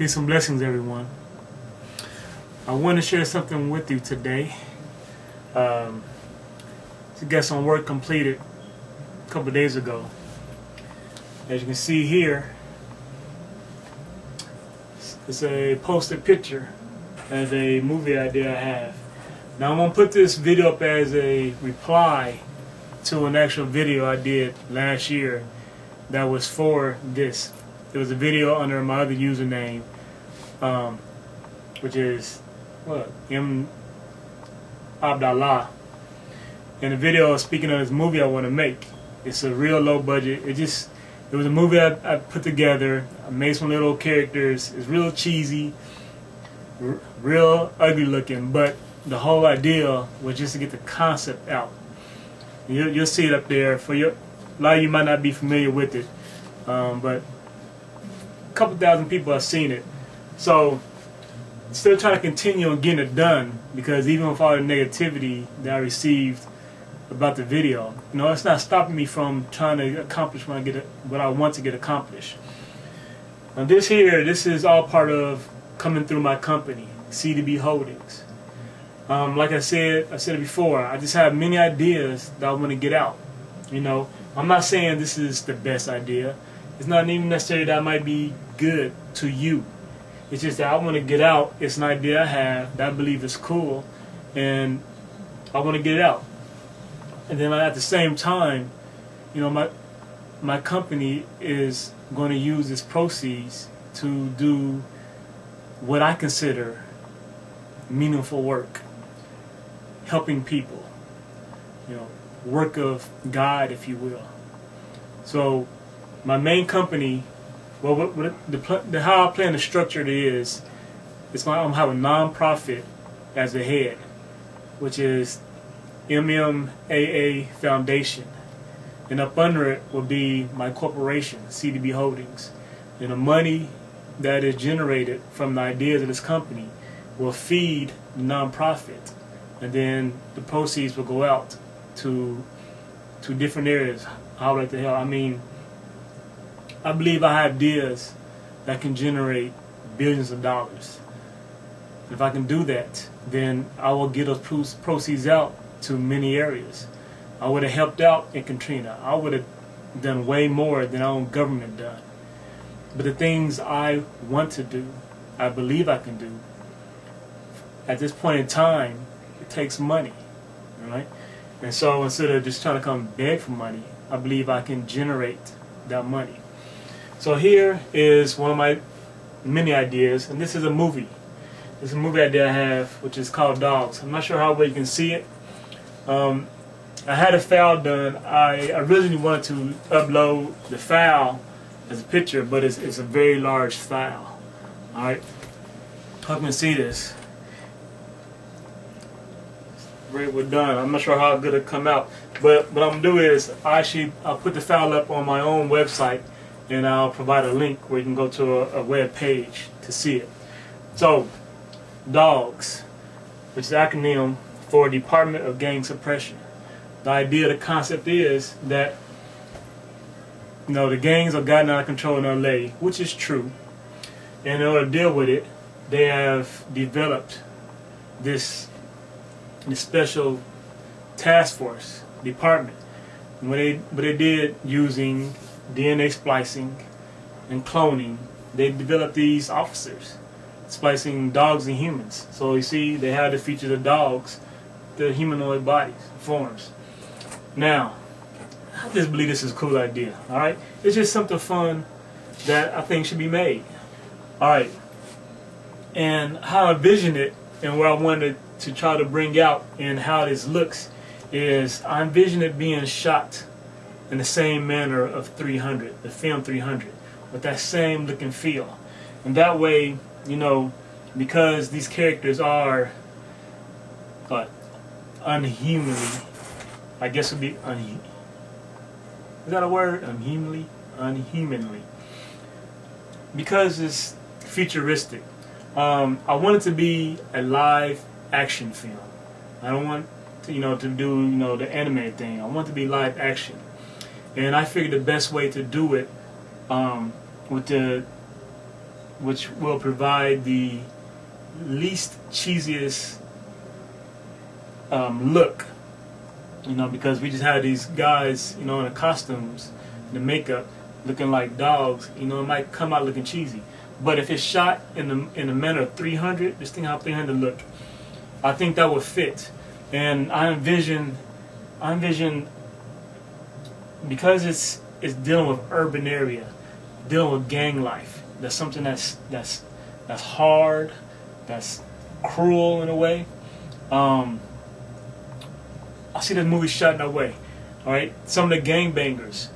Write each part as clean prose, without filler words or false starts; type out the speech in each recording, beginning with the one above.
Peace and blessings, everyone. I want to share something with you today. To get some work completed a couple of days ago. As you can see here, it's a posted picture as a movie idea I have. Now I'm going to put this video up as a reply to an actual video I did last year that was for this. It was a video under my other username, which is M. Abdallah. And the video speaking of this movie I want to make. It's a real low budget. It was a movie I put together. I made some little characters. It's real cheesy, real ugly looking, but the whole idea was just to get the concept out. You'll see it up there. A lot of you might not be familiar with it, but a couple thousand people have seen it. So still trying to continue on getting it done, because even with all the negativity that I received about the video, it's not stopping me from trying to accomplish what I want to get accomplished. Now this is all part of coming through my company, C.D.B. Holdings. Like I said it before, I just have many ideas that I want to get out. I'm not saying this is the best idea. It's not even necessarily that it might be good to you. It's just that I want to get out. It's an idea I have that I believe is cool, and I want to get it out. And then at the same time, my company is going to use its proceeds to do what I consider meaningful work, helping people, work of God, if you will. So my main company, how I plan to structure it is, I'm going to have a non-profit as the head, which is MMAA Foundation. And up under it will be my corporation, C.D.B. Holdings. And the money that is generated from the ideas of this company will feed the non-profit. And then the proceeds will go out to different areas. How like the hell? I believe I have ideas that can generate billions of dollars. If I can do that, then I will get those proceeds out to many areas. I would have helped out in Katrina. I would have done way more than our own government done. But the things I want to do, I believe I can do, at this point in time, it takes money, right? And so instead of just trying to come beg for money, I believe I can generate that money. So here is one of my many ideas, and this is a movie. This is a movie idea I have, which is called D.O.G.S. I'm not sure how well you can see it. I had a file done. I originally wanted to upload the file as a picture, but it's a very large file. Alright, hope you can see this. Right, we're done. I'm not sure how good it'll come out, but what I'm gonna do is I'll put the file up on my own website, and I'll provide a link where you can go to a web page to see it. So, D.O.G.S, which is the acronym for Department of Gang Suppression. The idea, the concept is that the gangs are gotten out of control in LA, which is true. And in order to deal with it, they have developed this special task force department. And what they did using DNA splicing and cloning, they developed these officers splicing dogs and humans. So you see, they have the features of dogs, the humanoid bodies, forms. Now, I just believe this is a cool idea. All right, it's just something fun that I think should be made. All right, and how I envision it and where I wanted to try to bring out and how this looks is I envision it being shot in the same manner of 300, the film 300, with that same look and feel. And that way, because these characters are unhumanly, I guess would be is that a word? Unhumanly. Because it's futuristic. I want it to be a live action film. I don't want to do the anime thing. I want it to be live action. And I figured the best way to do it with the which will provide the least cheesiest look, because we just had these guys, in the costumes, the makeup, looking like dogs. It might come out looking cheesy. But if it's shot in the manner of 300, just think how 300 look. I think that would fit. And I envision because it's dealing with urban area, dealing with gang life. That's something that's hard, that's cruel in a way. I see this movie shot in that way. All right, some of the gangbangers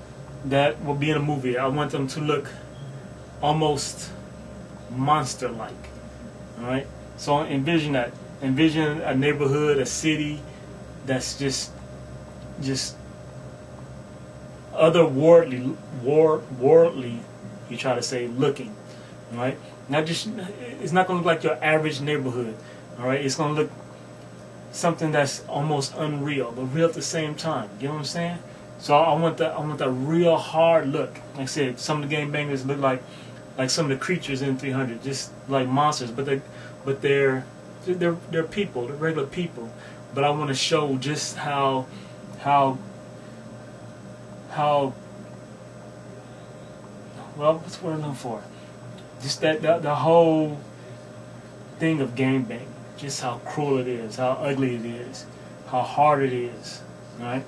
that will be in a movie, I want them to look almost monster-like. All right, so envision that. Envision a neighborhood, a city that's just otherworldly, you try to say, looking. All right, it's not going to look like your average neighborhood. All right, it's going to look something that's almost unreal, but real at the same time. You know what I'm saying? So I want that real hard look. Like I said, some of the gangbangers look like some of the creatures in 300, just like monsters, but they're people, they're regular people. But I want to show just how well, what's what I'm looking for? Just that the whole thing of gangbang, just how cruel it is, how ugly it is, how hard it is. All right.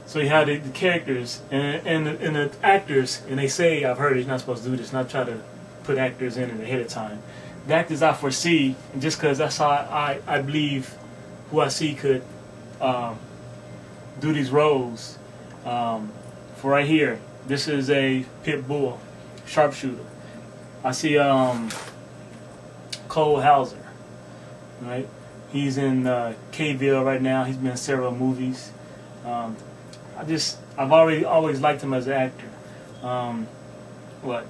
So you have the characters and the actors, and they say, I've heard you're not supposed to do this, not try to put actors in it ahead of time. The actors I foresee, and just because that's how I believe who I see could do these roles. For right here, this is a pit bull sharpshooter. I see Cole Hauser, right? He's in K-Ville right now. He's been in several movies. I've always liked him as an actor.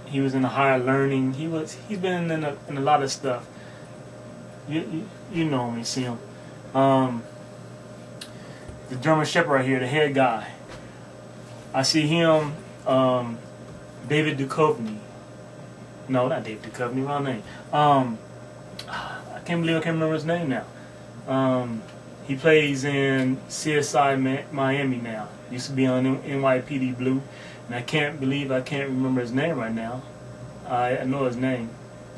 He was in the Higher Learning. He's been in a lot of stuff. You know him, you see him. The German Shepherd right here, the head guy. I see him. David Duchovny. No, not David Duchovny. Wrong name. I can't believe I can't remember his name now. He plays in CSI Miami now. Used to be on NYPD Blue. And I can't believe I can't remember his name right now. I know his name.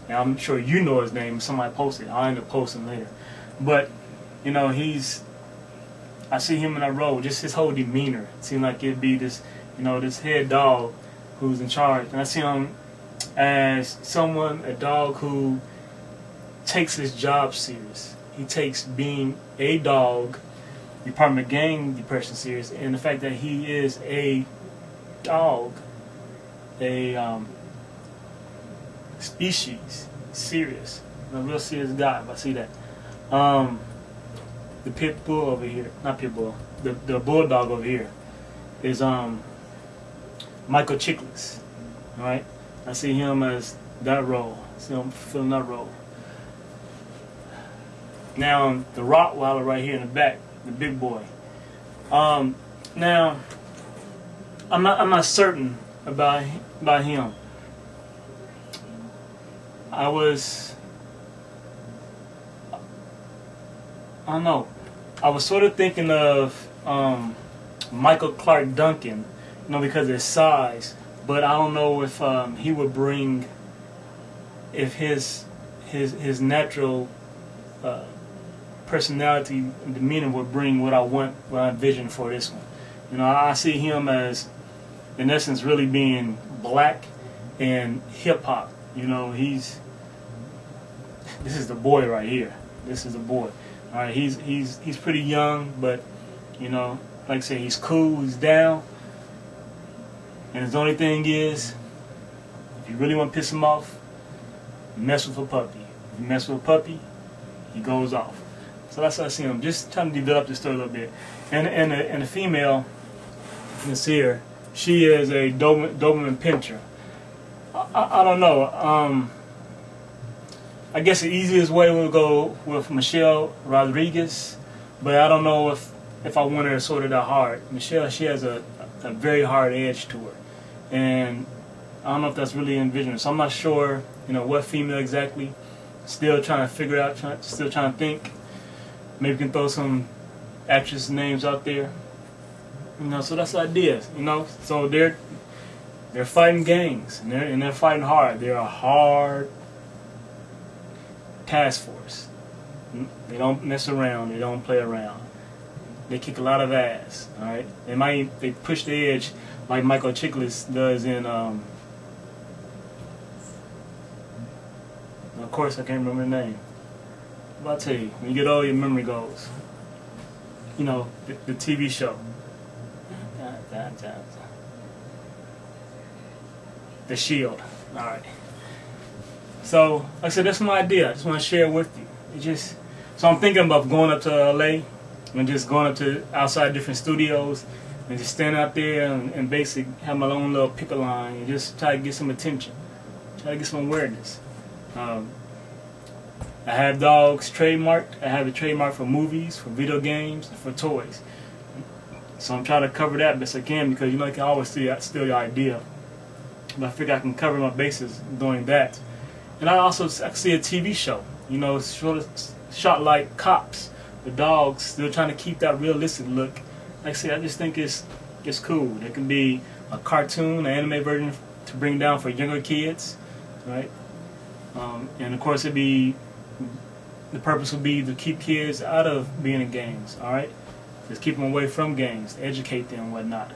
And I'm sure you know his name. Somebody posted. I'll end up posting later. But, I see him in that role. Just his whole demeanor. It seemed like it'd be this, this head dog who's in charge. And I see him as a dog who takes his job serious. He takes being a dog, Department Gang Depression serious, and the fact that he is a dog, a species serious, a real serious guy. If I see that, the pit bull over here, not pit bull, the bulldog over here is Michael Chiklis. All right, I see him as that role. I see him filling that role. Now the Rottweiler right here in the back, the big boy. Now I'm not certain about him. I don't know. I was sort of thinking of Michael Clark Duncan, because of his size. But I don't know if he would bring, if his natural personality and demeanor would bring what I envision for this one. I see him as, in essence, really being black and hip hop. This is the boy right here. This is the boy. All right, he's pretty young, but like I say, he's cool. He's down. And his only thing is, if you really want to piss him off, mess with a puppy. If you mess with a puppy, he goes off. So that's how I see him. Just trying to develop the story a little bit. And the female, you can see her. She is a Doberman Pinscher. I don't know. I guess the easiest way would go with Michelle Rodriguez, but I don't know if I want her sort of that hard. Michelle, she has a very hard edge to her, and I don't know if that's really envisioned. So I'm not sure, what female exactly. Still trying to figure out. Still trying to think. Maybe we can throw some actress names out there. So that's the idea. So they're fighting gangs and they're fighting hard. They're a hard task force. They don't mess around. They don't play around. They kick a lot of ass. All right. They push the edge like Michael Chiklis does in. Of course, I can't remember the name. But I'll tell you, when you get old, your memory goes. The TV show. The Shield. All right. So, like I said, that's my idea. I just want to share it with you. So I'm thinking about going up to LA and just going up to outside different studios and just stand out there and basically have my own little pick-a line and just try to get some attention, try to get some awareness. I have dogs trademarked. I have a trademark for movies, for video games, and for toys. So I'm trying to cover that best I can because you can always steal your idea. But I figure I can cover my bases doing that. And I see a TV show, shot like Cops, the dogs, still trying to keep that realistic look. Like I said, I just think it's cool. There can be a cartoon, an anime version to bring down for younger kids, right? And of course, the purpose would be to keep kids out of being in gangs, all right? Just keep them away from gangs, educate them and whatnot.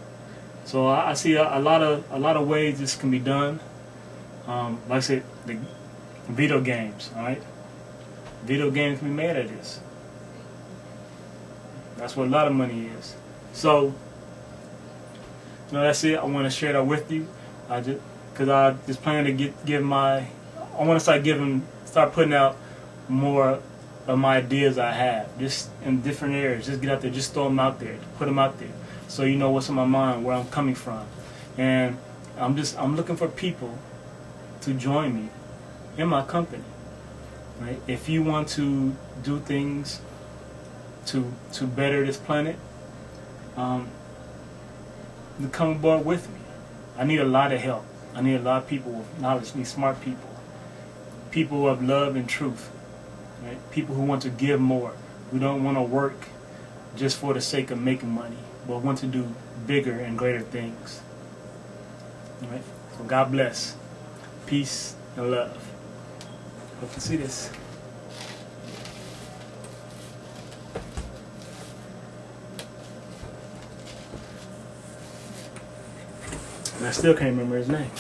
So I see a lot of ways this can be done. Like I said, the video games, all right? Video games can be made at this. That's what a lot of money is. So, that's it. I want to share that with you. I just plan to I want to start putting out more of my ideas I have, just in different areas. Just get out there, just throw them out there, put them out there, so you know what's on my mind, where I'm coming from, and I'm looking for people to join me in my company. Right? If you want to do things to better this planet, to come aboard with me. I need a lot of help. I need a lot of people with knowledge. I need smart people of love and truth. Right? People who want to give more, who don't want to work just for the sake of making money, but want to do bigger and greater things. All right? So God bless. Peace and love. Hope to see this. And I still can't remember his name.